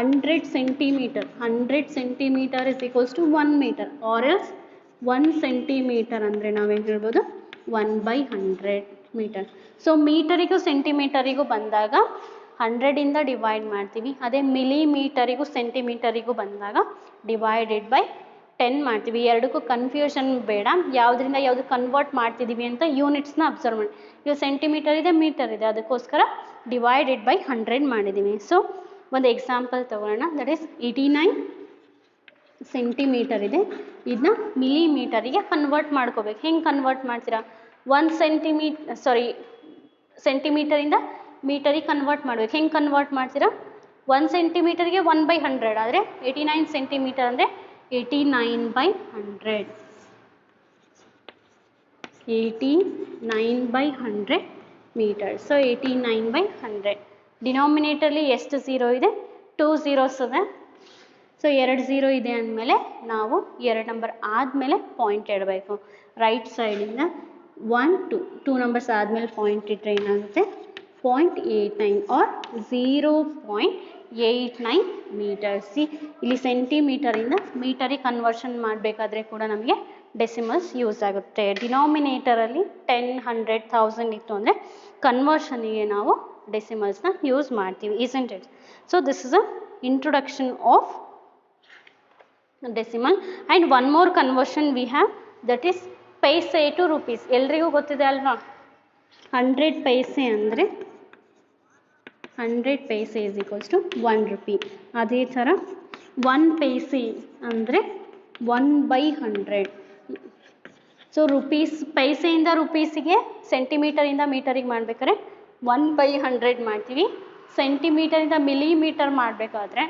100 centimeter. 100 centimeter is equals to 1 meter, or else 1 centimeter ಅಂದರೆ ನಾವೇನು ಹೇಳ್ಬೋದು 1/100 meter. So ಮೀಟರಿಗೂ ಸೆಂಟಿಮೀಟರಿಗೂ ಬಂದಾಗ 100ಇಂದ divide ಮಾಡ್ತೀವಿ. ಅದೇ ಮಿಲಿಮೀಟರಿಗೂ ಸೆಂಟಿಮೀಟರಿಗೂ ಬಂದಾಗ ಡಿವೈಡೆಡ್ ಬೈ 10 ಮಾಡ್ತೀವಿ. ಎರಡಕ್ಕೂ ಕನ್ಫ್ಯೂಷನ್ ಬೇಡ, ಯಾವುದರಿಂದ ಯಾವುದು ಕನ್ವರ್ಟ್ ಮಾಡ್ತಿದ್ದೀವಿ ಅಂತ ಯೂನಿಟ್ಸ್ನ ಅಬ್ಸರ್ವ್ ಮಾಡಿ. ಈಗ ಸೆಂಟಿಮೀಟರ್ ಇದೆ, ಮೀಟರ್ ಇದೆ, ಅದಕ್ಕೋಸ್ಕರ ಡಿವೈಡೆಡ್ ಬೈ 100 ಮಾಡಿದ್ದೀವಿ. ಸೊ ಒಂದು ಎಕ್ಸಾಂಪಲ್ ತೊಗೊಳ್ಳೋಣ, ದಟ್ ಈಸ್ 89 centimeter ಇದೆ. ಇದನ್ನ ಮಿಲಿಮೀಟರಿಗೆ ಕನ್ವರ್ಟ್ ಮಾಡ್ಕೋಬೇಕು. ಹೆಂಗೆ ಕನ್ವರ್ಟ್ ಮಾಡ್ತೀರಾ? 1 ಸೆಂಟಿಮೀಟರಿಂದ ಮೀಟರಿಗೆ ಕನ್ವರ್ಟ್ ಮಾಡ್ಬೇಕು. ಹೆಂಗೆ ಕನ್ವರ್ಟ್ ಮಾಡ್ತೀರಾ? 1 centimeterಗೆ 1/100 ಆದರೆ 89 centimeter ಅಂದರೆ 89/100. 89/100 ಮೀಟರ್. ಸೊ 89/100. ಡಿನಾಮಿನೇಟರ್ಲಿ ಎಷ್ಟು ಝೀರೋ ಇದೆ? 2 zeros ಇದೆ. ಸೊ 2 0 ಇದೆ ಅಂದಮೇಲೆ ನಾವು 2 ನಂಬರ್ ಆದಮೇಲೆ ಪಾಯಿಂಟ್ ಇಡಬೇಕು. ರೈಟ್ ಸೈಡಿಂದ 1 2 ನಂಬರ್ಸ್ ಆದಮೇಲೆ ಪಾಯಿಂಟ್ ಇಟ್ಟರೆ ಏನಾಗುತ್ತೆ? 0.89 ಆರ್ 0.89 ಮೀಟರ್ಸ್. ಇಲ್ಲಿ ಸೆಂಟಿಮೀಟರಿಂದ ಮೀಟರಿಗೆ ಕನ್ವರ್ಷನ್ ಮಾಡಬೇಕಾದ್ರೆ ಕೂಡ ನಮಗೆ ಡೆಸಿಮಲ್ಸ್ ಯೂಸ್ ಆಗುತ್ತೆ. ಡಿನಾಮಿನೇಟರಲ್ಲಿ 10 100 1000 ಇತ್ತು ಅಂದರೆ ಕನ್ವರ್ಷನಿಗೆ ನಾವು ಡೆಸಿಮಲ್ಸ್ನ ಯೂಸ್ ಮಾಡ್ತೀವಿ, isn't it? So this is a introduction of decimal. And one more conversion we have, that is paise to rupees. ಎಲ್ರಿಗೂ ಗೊತ್ತಿದೆ ಅಲ್ವಾ? 100 ಪೈಸೆ ಅಂದರೆ 100 ಪೈಸೆ is equals to 1 rupee. ಅದೇ ಥರ 1 ಪೈಸೆ ಅಂದರೆ 1/100. ಸೊ ರುಪೀಸ್, ಪೈಸೆಯಿಂದ ರುಪೀಸಿಗೆ ಸೆಂಟಿಮೀಟರಿಂದ ಮೀಟರಿಗೆ ಮಾಡಬೇಕಾದ್ರೆ 1/100 ಮಾಡ್ತೀವಿ. ಸೆಂಟಿಮೀಟರಿಂದ ಮಿಲಿಮೀಟರ್ ಮಾಡಬೇಕಾದ್ರೆ,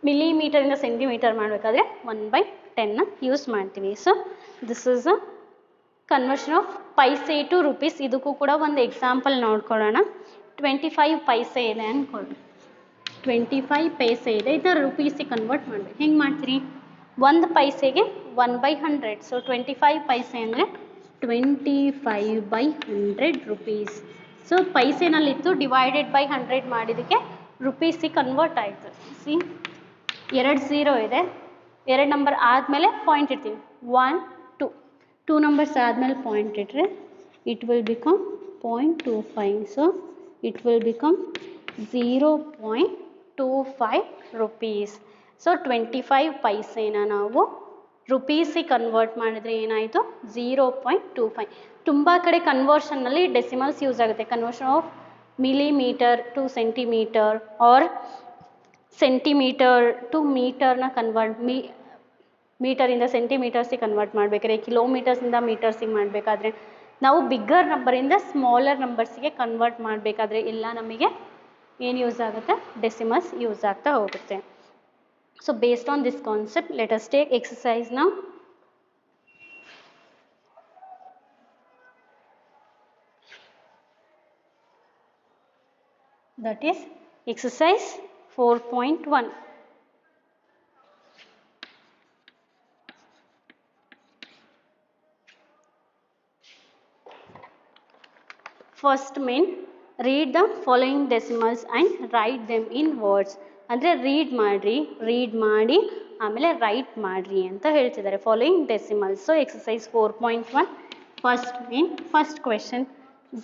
ಮಿಲಿಮೀಟರಿಂದ ಸೆಂಟಿಮೀಟರ್ ಮಾಡಬೇಕಾದ್ರೆ 1/10 ಯೂಸ್ ಮಾಡ್ತೀವಿ. So this is a conversion of paise to rupees. ಇದಕ್ಕೂ ಕೂಡ ಒಂದು ಎಕ್ಸಾಂಪಲ್ ನೋಡ್ಕೊಳ್ಳೋಣ. 25 ಪೈಸೆ ಇದೆ ಅಂದ್ಕೊಳ್ಳಿ. 25 ಪೈಸೆ ಇದೆ, ಇದನ್ನ ರುಪೀಸಿಗೆ ಕನ್ವರ್ಟ್ ಮಾಡಬೇಕು. ಹೆಂಗೆ ಮಾಡ್ತೀರಿ? 1 ಪೈಸೆಗೆ 1/100. ಸೊ 25 ಪೈಸೆ ಅಂದರೆ 25/100 ರುಪೀಸ್. ಸೊ ಪೈಸೆನಲ್ಲಿತ್ತು, ಡಿವೈಡೆಡ್ ಬೈ 100 ಮಾಡಿದ್ದಕ್ಕೆ ರುಪೀಸಿಗೆ ಕನ್ವರ್ಟ್ ಆಯಿತು. ಸಿ 2 0 ಇದೆ, 2 ನಂಬರ್ ಆದಮೇಲೆ ಪಾಯಿಂಟ್ ಇಡ್ತೀವಿ. 1 2 2 ನಂಬರ್ಸ್ ಆದಮೇಲೆ ಪಾಯಿಂಟ್ ಇಟ್ಟರೆ it will become 0.25. So it will become 0.25 rupees. So 25 ಪೈಸೆನ ನಾವು ರುಪೀಸಿಗೆ ಕನ್ವರ್ಟ್ ಮಾಡಿದ್ರೆ ಏನಾಯಿತು? 0.25. ತುಂಬ ಕಡೆ ಕನ್ವರ್ಷನ್ನಲ್ಲಿ ಡೆಸಿಮಲ್ಸ್ ಯೂಸ್ ಆಗುತ್ತೆ. Conversion of millimetre to centimetre or centimetre to ಮೀಟರ್ನ ಕನ್ವರ್ಟ್, ಮೀಟರಿಂದ ಸೆಂಟಿಮೀಟರ್ಸಿಗೆ ಕನ್ವರ್ಟ್ ಮಾಡಬೇಕಾದ್ರೆ, ಕಿಲೋಮೀಟರ್ಸಿಂದ ಮೀಟರ್ಸಿಗೆ ಮಾಡಬೇಕಾದ್ರೆ, ನಾವು ಬಿಗ್ಗರ್ ನಂಬರಿಂದ ಸ್ಮಾಲರ್ ನಂಬರ್ಸಿಗೆ ಕನ್ವರ್ಟ್ ಮಾಡಬೇಕಾದ್ರೆ ಎಲ್ಲ ನಮಗೆ ಏನು ಯೂಸ್ ಆಗುತ್ತೆ? ಡೆಸಿಮಲ್ಸ್ ಯೂಸ್ ಆಗ್ತಾ ಹೋಗುತ್ತೆ. So based on this concept let us take exercise now. That is exercise 4.1. First main, read the following decimals and write them in words. ಅಂದರೆ ರೀಡ್ ಮಾಡಿ ಆಮೇಲೆ ರೈಟ್ ಮಾಡಿರಿ ಅಂತ ಹೇಳ್ತಿದ್ದಾರೆ. Following decimals. So exercise 4.1 first main, first question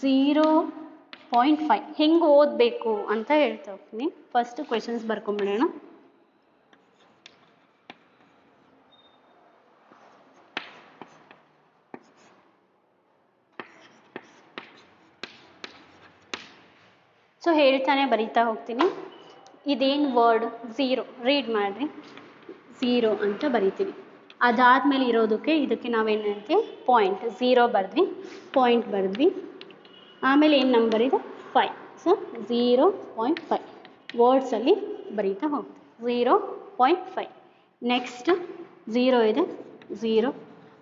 0.5 ಹೆಂಗೆ ಓದಬೇಕು ಅಂತ ಹೇಳ್ತಾ ಹೋಗ್ತೀನಿ. First questions ಬರ್ಕೊಂಬಿಡೋಣ. ಸೊ ಹೇಳ್ತಾನೆ ಬರೀತಾ ಹೋಗ್ತೀನಿ. ಇದೇನು ವರ್ಡ್? ಝೀರೋ. ರೀಡ್ ಮಾಡಿರಿ. 0 ಅಂತ ಬರಿತೀವಿ. ಅದಾದಮೇಲೆ ಇರೋದಕ್ಕೆ ಇದಕ್ಕೆ ನಾವೇನು ಹೇಳ್ತೀವಿ? ಪಾಯಿಂಟ್. 0 ಬರೆದ್ವಿ, ಪಾಯಿಂಟ್ ಬರೆದ್ವಿ, ಆಮೇಲೆ ಏನು ನಂಬರ್ ಇದೆ? 5. ಸೊ 0.5 ವರ್ಡ್ಸಲ್ಲಿ ಬರೀತಾ ಹೋಗ್ತೀವಿ. 0.5. ನೆಕ್ಸ್ಟ್ 0 ಇದೆ, 0.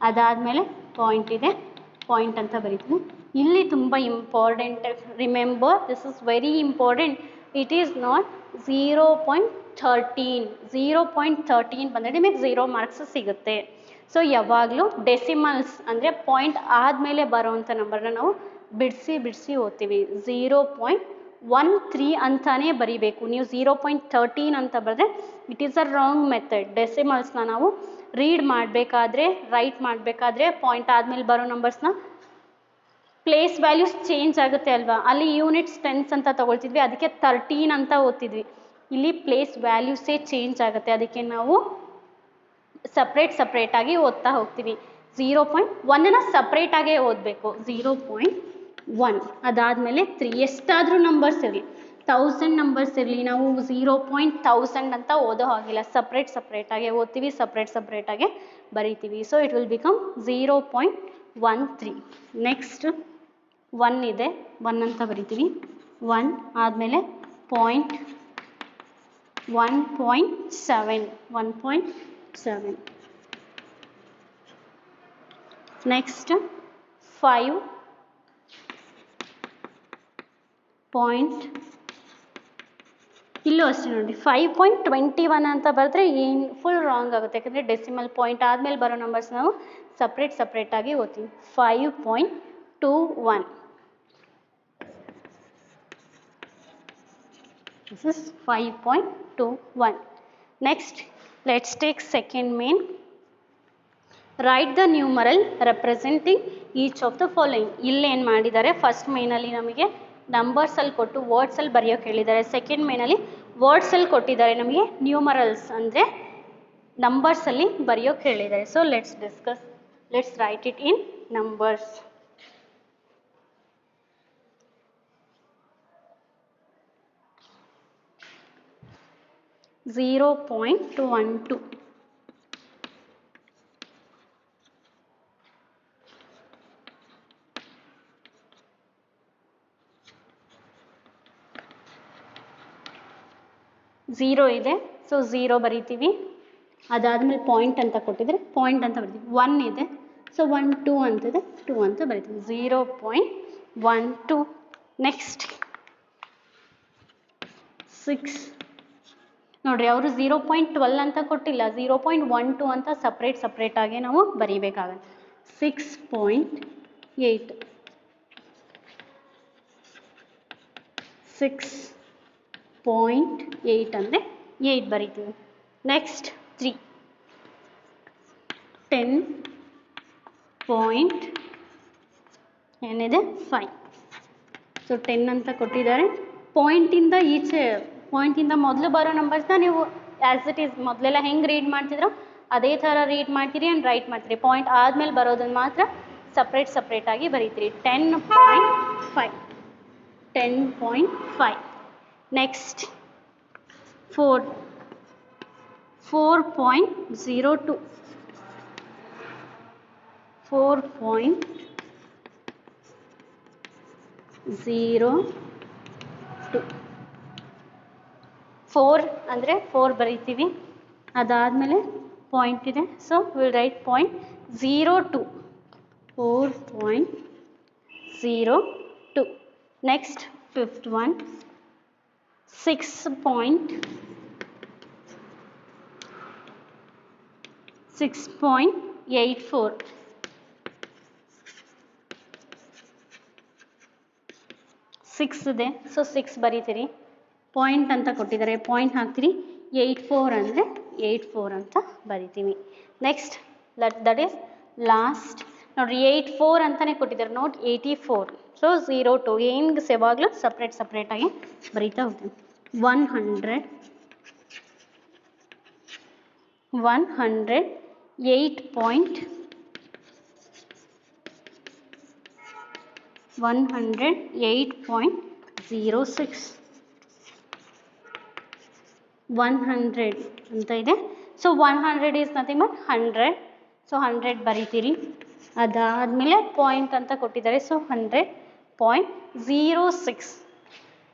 ಅದಾದಮೇಲೆ ಪಾಯಿಂಟ್ ಇದೆ, ಪಾಯಿಂಟ್ ಅಂತ ಬರಿತೀವಿ. ಇಲ್ಲಿ ತುಂಬ important, remember this is very important. It is not 0.13. 0.13 ಬಂದರೆ ನಿಮಗೆ 0 ಮಾರ್ಕ್ಸ್ ಸಿಗುತ್ತೆ. ಸೊ ಯಾವಾಗಲೂ ಡೆಸಿಮಲ್ಸ್ ಅಂದರೆ ಪಾಯಿಂಟ್ ಆದಮೇಲೆ ಬರೋವಂಥ ನಂಬರ್ನ ನಾವು ಬಿಡಿಸಿ ಓದ್ತೀವಿ. 0.13 ಅಂತಾನೇ ಬರಿಬೇಕು. ನೀವು 0.13 ಅಂತ ಬರೆದ್ರೆ it is a wrong method. ಡೆಸಿಮಲ್ಸ್ನ ನಾವು ರೀಡ್ ಮಾಡಬೇಕಾದ್ರೆ, ರೈಟ್ ಮಾಡಬೇಕಾದ್ರೆ ಪಾಯಿಂಟ್ ಆದಮೇಲೆ ಬರೋ ನಂಬರ್ಸ್ನ ಪ್ಲೇಸ್ ವ್ಯಾಲ್ಯೂಸ್ ಚೇಂಜ್ ಆಗುತ್ತೆ ಅಲ್ವಾ? ಅಲ್ಲಿ ಯೂನಿಟ್ಸ್ ಟೆನ್ಸ್ ಅಂತ ತಗೊಳ್ತಿದ್ವಿ, ಅದಕ್ಕೆ 13 ಅಂತ ಓದ್ತಿದ್ವಿ. ಇಲ್ಲಿ ಪ್ಲೇಸ್ ವ್ಯಾಲ್ಯೂಸೇ ಚೇಂಜ್ ಆಗುತ್ತೆ, ಅದಕ್ಕೆ ನಾವು ಸಪ್ರೇಟಾಗಿ ಓದ್ತಾ ಹೋಗ್ತೀವಿ. 0.1ನ ಸಪ್ರೇಟಾಗೇ ಓದಬೇಕು. 0.1 ಅದಾದಮೇಲೆ 3. ಎಷ್ಟಾದರೂ ನಂಬರ್ಸ್ ಇರಲಿ, 1000 ನಂಬರ್ಸ್ ಇರಲಿ, ನಾವು 0.1000 ಅಂತ ಓದೋ ಹಾಗಿಲ್ಲ. ಸಪ್ರೇಟಾಗೇ ಓದ್ತೀವಿ, ಸಪ್ರೇಟಾಗೇ ಬರಿತೀವಿ. So it will become 0.13. Next 1 ಇದೆ, 1 ಅಂತ ಬರಿತೀವಿ. 1 ಆದಮೇಲೆ ಪಾಯಿಂಟ್ 1.7. ನೆಕ್ಸ್ಟ್ 5 ಪಾಯಿಂಟ್, ಇಲ್ಲೂ ಅಷ್ಟೇ ನೋಡಿ 5.21 ಅಂತ ಬರೆದ್ರೆ ಏನು ಫುಲ್ ರಾಂಗ್ ಆಗುತ್ತೆ, ಯಾಕಂದರೆ ಡೆಸಿಮಲ್ ಪಾಯಿಂಟ್ ಆದಮೇಲೆ ಬರೋ ನಂಬರ್ಸ್ ನಾವು ಸಪ್ರೇಟಾಗಿ ಓದ್ತೀವಿ. 5.21, this is 5.21. Next, let's take second main. Write the numeral representing each of the following. ಇಲ್ಲಿ ಏನು ಮಾಡಿದ್ದಾರೆ, ಫಸ್ಟ್ ಮೇನಲ್ಲಿ ನಮಗೆ ನಂಬರ್ಸಲ್ಲಿ ಕೊಟ್ಟು ವರ್ಡ್ಸಲ್ಲಿ ಬರೆಯೋಕೆ ಹೇಳಿದ್ದಾರೆ. ಸೆಕೆಂಡ್ ಮೇನಲ್ಲಿ ವರ್ಡ್ಸಲ್ಲಿ ಕೊಟ್ಟಿದ್ದಾರೆ, ನಮಗೆ ನ್ಯೂಮರಲ್ಸ್ ಅಂದರೆ ನಂಬರ್ಸಲ್ಲಿ ಬರೆಯೋಕೆ ಹೇಳಿದ್ದಾರೆ. So let's right it in numbers. Zero point 12, zero ಇದೆ, ಸೊ ಝೀರೋ ಬರಿತೀವಿ. ಅದಾದಮೇಲೆ ಪಾಯಿಂಟ್ ಅಂತ ಕೊಟ್ಟಿದ್ರೆ ಪಾಯಿಂಟ್ ಅಂತ ಬರಿತೀವಿ. 1 ಇದೆ, ಸೊ 1 2 ಅಂತಿದೆ, 2 ಅಂತ ಬರಿತೀವಿ. 0.12. ನೆಕ್ಸ್ಟ್ 6 ನೋಡಿರಿ, ಅವರು 0.12 ಅಂತ ಕೊಟ್ಟಿಲ್ಲ, 0.12 ಅಂತ ಸಪ್ರೇಟಾಗಿ ನಾವು ಬರೀಬೇಕಾಗತ್ತೆ. 6.8, 6.8 ಅಂದರೆ 8 ಬರಿತೀವಿ. ನೆಕ್ಸ್ಟ್ 3, 10 ಪಾಯಿಂಟ್ ಏನಿದೆ 5, ಸೊ 10 ಅಂತ ಕೊಟ್ಟಿದ್ದಾರೆ. ಪಾಯಿಂಟಿಂದ ಮೊದಲು ಬರೋ ನಂಬರ್ಸ್ನ ನೀವು ಆ್ಯಸ್ ಇಟ್ ಈಸ್ ಮೊದಲೆಲ್ಲ ಹೆಂಗೆ ರೀಡ್ ಮಾಡ್ತಿದ್ರು ಅದೇ ಥರ ರೀಡ್ ಮಾಡ್ತೀರಿ ಆ್ಯಂಡ್ ರೈಟ್ ಮಾಡ್ತೀರಿ. ಪಾಯಿಂಟ್ ಆದಮೇಲೆ ಬರೋದನ್ನು ಮಾತ್ರ ಸಪ್ರೇಟಾಗಿ ಬರೀತೀರಿ. 10.5. ನೆಕ್ಸ್ಟ್ 4.02, 4.02. 4 ಅಂದರೆ 4 ಬರೀತೀವಿ, ಅದಾದಮೇಲೆ ಪಾಯಿಂಟ್ ಇದೆ, so will write point 02, 4.02. Next fifth one 6.84, 6 ಇದೆ, ಸೊ 6 ಬರೀತೀರಿ. ಪಾಯಿಂಟ್ ಅಂತ ಕೊಟ್ಟಿದ್ದಾರೆ, ಪಾಯಿಂಟ್ ಹಾಕ್ತೀರಿ. 84 ಅಂದರೆ 84 ಅಂತ ಬರಿತೀವಿ. Next that is last. ನೋಡಿರಿ 84 ಅಂತಲೇ ಕೊಟ್ಟಿದ್ದಾರೆ, ನೋಟ್ 84. ಸೊ 02 ಹೆಂಗೆ ಯಾವಾಗಲೂ ಸಪ್ರೇಟಾಗಿ ಬರೀತಾ ಹೋಗ್ತೀವಿ. 100, 108.06, 100 ಅಂತ ಇದೆ. So 100 is nothing but 100, so 100 ಬರೀತೀರಿ. ಅದಾದಮೇಲೆ ಪಾಯಿಂಟ್ ಅಂತ ಕೊಟ್ಟಿದ್ದಾರೆ, ಸೊ 100.06,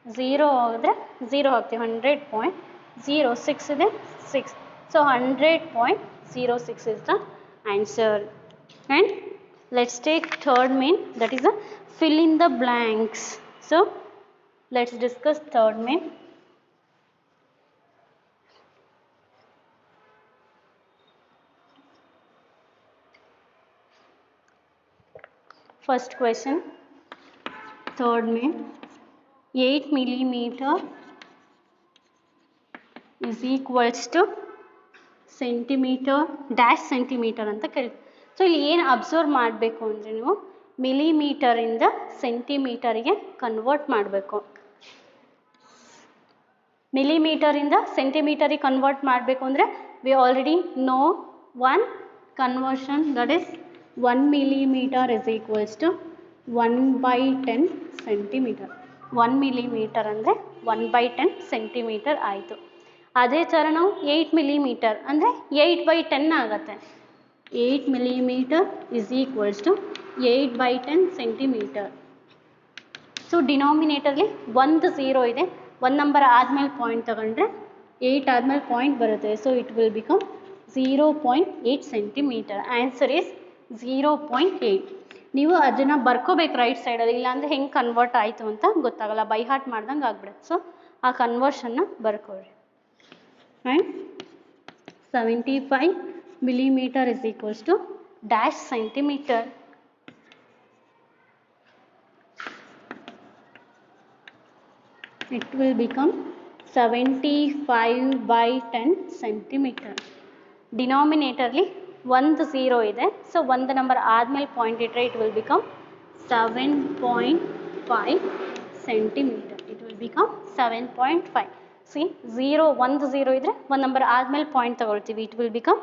0 ಆದರೆ 0 ಹಾಕ್ತೀವಿ. 100.06 ಇದೆ, 6, so 100.06 is the answer. And let's take third main, that is a fill in the blanks. So let's discuss third main. First question, third main, 8 millimeter is equals to centimetre dash centimetre ಅಂತ ಕರೀತೀವಿ. So ಇಲ್ಲಿ ಏನು observe ಮಾಡಬೇಕು ಅಂದರೆ ನೀವು ಮಿಲಿಮೀಟರಿಂದ ಸೆಂಟಿಮೀಟರಿಗೆ convert ಮಾಡಬೇಕು. ಮಿಲಿಮೀಟರಿಂದ ಸೆಂಟಿಮೀಟರಿಗೆ convert ಮಾಡಬೇಕು ಅಂದರೆ we already no one conversion, that is 1 millimeter is equals to 1/10 centimeter. 1 millimeter ಅಂದರೆ 1/10 centimeter ಆಯಿತು. ಅದೇ ಥರ ನಾವು 8 millimeter ಅಂದರೆ 8/10 ಆಗುತ್ತೆ. 8 millimeter is equals to 8/10 centimeter. So ಡಿನಾಮಿನೇಟರ್ಲಿ ಒಂದು 0 ಇದೆ, ಒಂದು ನಂಬರ್ ಆದಮೇಲೆ ಪಾಯಿಂಟ್ ತಗೊಂಡ್ರೆ 8 ಆದಮೇಲೆ ಪಾಯಿಂಟ್ ಬರುತ್ತೆ. So it will become 0.8 centimeter. Answer is 0.8. ನೀವು ಅದನ್ನು ಬರ್ಕೋಬೇಕು ರೈಟ್ ಸೈಡಲ್ಲಿ, ಇಲ್ಲಾಂದರೆ ಹೆಂಗೆ ಕನ್ವರ್ಟ್ ಆಯಿತು ಅಂತ ಗೊತ್ತಾಗಲ್ಲ, ಬೈ ಹಾರ್ಟ್ ಮಾಡ್ದಂಗೆ ಆಗ್ಬಿಡುತ್ತೆ. ಸೊ ಆ ಕನ್ವರ್ಷನ್ನ ಬರ್ಕೊಳ್ರಿ. And 75 millimeter is equals to dash centimeter. It will become 75 by 10 centimeter. ಡಿನಾಮಿನೇಟರ್ಲಿ ಒಂದು 0 ಇದೆ, ಸೊ ಒಂದು ನಂಬರ್ ಆದಮೇಲೆ ಪಾಯಿಂಟ್ ಇಟ್ಟರೆ it will become 7.5 centimetre. It will become 7.5. C 0 ಇದ್ದರೆ ಒಂದು ನಂಬರ್ ಆದಮೇಲೆ ಪಾಯಿಂಟ್ ತಗೊಳ್ತೀವಿ, it will become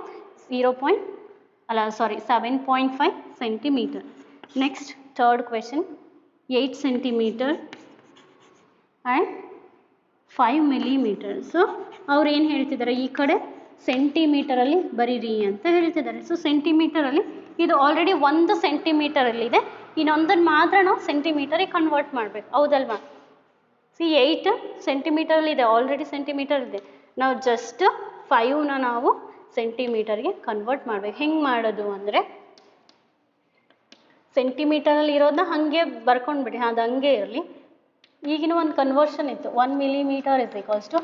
7.5 centimetre. Next third question, 8 centimetre and 5 millimeter. So ಅವ್ರು ಏನು ಹೇಳ್ತಿದ್ದಾರೆ, ಈ ಕಡೆ ಸೆಂಟಿಮೀಟರಲ್ಲಿ ಬರೀರಿ ಅಂತ ಹೇಳ್ತಿದ್ದಾರೆ. ಸೊ ಸೆಂಟಿಮೀಟರಲ್ಲಿ ಇದು ಆಲ್ರೆಡಿ 1 ಸೆಂಟಿಮೀಟರಲ್ಲಿದೆ, ಇನ್ನೊಂದನ್ನು ಮಾತ್ರ ನಾವು ಸೆಂಟಿಮೀಟರಿಗೆ ಕನ್ವರ್ಟ್ ಮಾಡಬೇಕು, ಹೌದಲ್ವಾ? ಸಿ 8 ಸೆಂಟಿಮೀಟರಲ್ಲಿದೆ, ಆಲ್ರೆಡಿ ಸೆಂಟಿಮೀಟರ್ ಇದೆ, ನಾವು ಜಸ್ಟ್ 5ನ ನಾವು ಸೆಂಟಿಮೀಟರ್ಗೆ ಕನ್ವರ್ಟ್ ಮಾಡಬೇಕು. ಹೆಂಗೆ ಮಾಡೋದು ಅಂದರೆ, ಸೆಂಟಿಮೀಟರಲ್ಲಿ ಇರೋದನ್ನ ಹಾಗೆ ಬರ್ಕೊಂಡ್ಬಿಡಿ, ಅದು ಹಂಗೆ ಇರಲಿ. ಈಗಿನ ಒಂದು ಕನ್ವರ್ಷನ್ ಇತ್ತು, 1 millimeter is equals to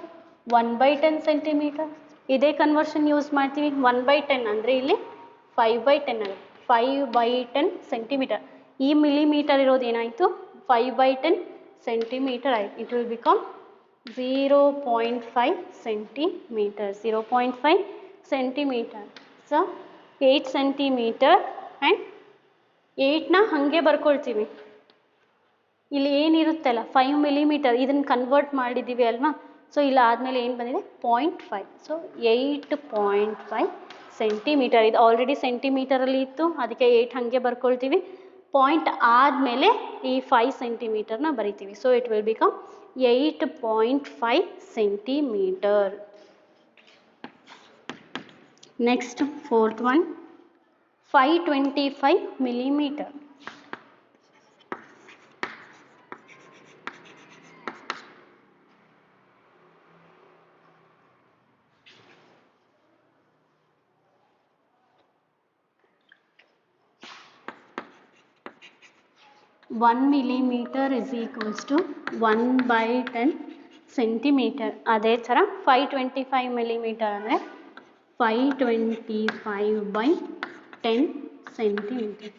1/10 centimetre. ಇದೇ ಕನ್ವರ್ಷನ್ ಯೂಸ್ ಮಾಡ್ತೀವಿ. 1/10 ಅಂದರೆ ಇಲ್ಲಿ 5/10 ಆಗುತ್ತೆ, 5/10 ಸೆಂಟಿಮೀಟರ್. ಈ ಮಿಲಿಮೀಟರ್ ಇರೋದು ಏನಾಯಿತು, 5/10 ಸೆಂಟಿಮೀಟರ್ ಆಯಿತು. It will become 0.5 centimetre. 0.5 centimetre. So 8 centimetre and 8ನ ಹಾಗೆ ಬರ್ಕೊಳ್ತೀವಿ. ಇಲ್ಲಿ ಏನಿರುತ್ತಲ್ಲ 5 millimeter, ಇದನ್ನು ಕನ್ವರ್ಟ್ ಮಾಡಿದ್ದೀವಿ ಅಲ್ವಾ? ಸೊ ಇಲ್ಲ ಆದಮೇಲೆ ಏನು ಬಂದಿದೆ, 0.5. So 8.5 centimetre. ಇದು ಆಲ್ರೆಡಿ ಸೆಂಟಿಮೀಟರಲ್ಲಿ ಇತ್ತು, ಅದಕ್ಕೆ 8 ಹಾಗೆ ಬರ್ಕೊಳ್ತೀವಿ. ಪಾಯಿಂಟ್ ಆದಮೇಲೆ ಈ 5 ಸೆಂಟಿಮೀಟರ್ನ ಬರಿತೀವಿ. So it will become 8.5 centimetre. Next fourth one, 525 millimeter. One millimeter is equals to 1/10 centimetre. ಅದೇ ಥರ 525 millimeter ಅಂದರೆ 525/10 ಸೆಂಟಿಮೀಟರ್.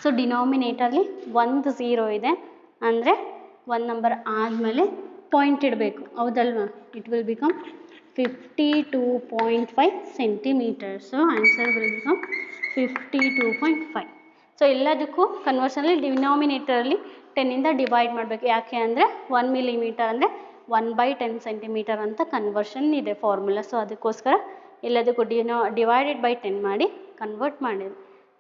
ಸೊ ಡಿನಾಮಿನೇಟರ್ಲಿ ಒಂದು 0 ಇದೆ, ಅಂದರೆ ಒಂದು ನಂಬರ್ ಆದಮೇಲೆ ಪಾಯಿಂಟ್ ಇಡಬೇಕು, ಹೌದಲ್ವಾ? It will become 52.5 centimetre. So answer will become 52.5. So ಎಲ್ಲದಕ್ಕೂ ಕನ್ವರ್ಷನಲ್ಲಿ ಡಿನಾಮಿನೇಟರಲ್ಲಿ 10ಇಂದ ಡಿವೈಡ್ ಮಾಡಬೇಕು. ಯಾಕೆ ಅಂದರೆ 1 millimeter ಅಂದರೆ 1/10 ಸೆಂಟಿಮೀಟರ್ ಅಂತ ಕನ್ವರ್ಷನ್ ಇದೆ ಫಾರ್ಮುಲಾ. ಸೊ ಅದಕ್ಕೋಸ್ಕರ ಎಲ್ಲದಕ್ಕೂ ಡಿವೈಡೆಡ್ ಬೈ 10 ಮಾಡಿ ಕನ್ವರ್ಟ್ ಮಾಡಿದೆ.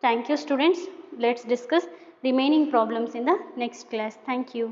Thank you students. Let's discuss remaining problems in the next class. Thank you.